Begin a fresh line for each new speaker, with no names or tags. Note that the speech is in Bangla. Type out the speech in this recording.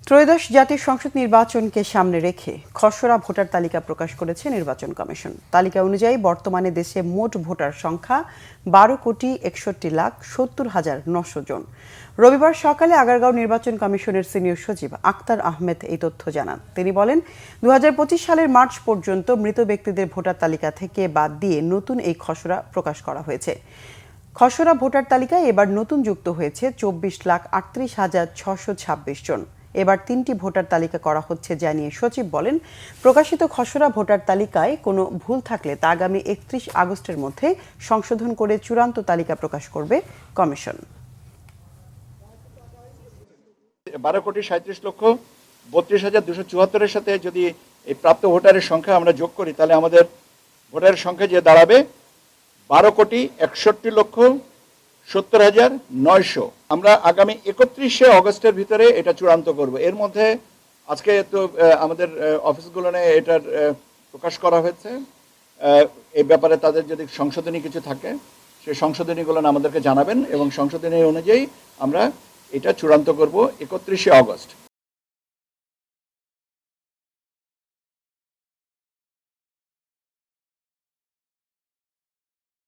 ত্রয়োদশ জাতীয় সংসদ নির্বাচনকে সামনে রেখে খসড়া ভোটার তালিকা প্রকাশ করেছে নির্বাচন কমিশন। তালিকা অনুযায়ী বর্তমানে দেশে মোট ভোটার সংখ্যা 12,61,70,900 জন। রবিবার সকালে আগারগাঁও নির্বাচন কমিশনের সিনিয়র সচিব আক্তার আহমেদ এই তথ্য জানান। তিনি বলেন, 2025 সালের মার্চ পর্যন্ত মৃত ব্যক্তিদের ভোটার তালিকা থেকে বাদ দিয়ে নতুন এই খসড়া প্রকাশ করা হয়েছে। খসড়া ভোটার তালিকায় এবার নতুন যুক্ত হয়েছে 24,38,626 জন। এবার 3টি ভোটার তালিকা করা হচ্ছে জানিয়ে সচিব বলেন, প্রকাশিত খসড়া ভোটার তালিকায় কোনো ভুল থাকলে তা আগামী 31 আগস্টের মধ্যে সংশোধন করে চূড়ান্ত তালিকা প্রকাশ করবে কমিশন।
12,37,274 সাথে যদি এই প্রাপ্ত ভোটারের সংখ্যা আমরা যোগ করি, তাহলে আমাদের ভোটারের সংখ্যা যে দাঁড়াবে 12,61,70,900। আমরা আগামী 31শে অগস্টের ভিতরে এটা চূড়ান্ত করব। এর মধ্যে আজকে তো আমাদের অফিসগুলো এটার প্রকাশ করা হয়েছে। এই ব্যাপারে তাদের যদি সংশোধনী কিছু থাকে, সেই সংশোধনীগুলো আমাদেরকে জানাবেন এবং সংশোধনী অনুযায়ী আমরা এটা চূড়ান্ত করব 31শে অগস্ট।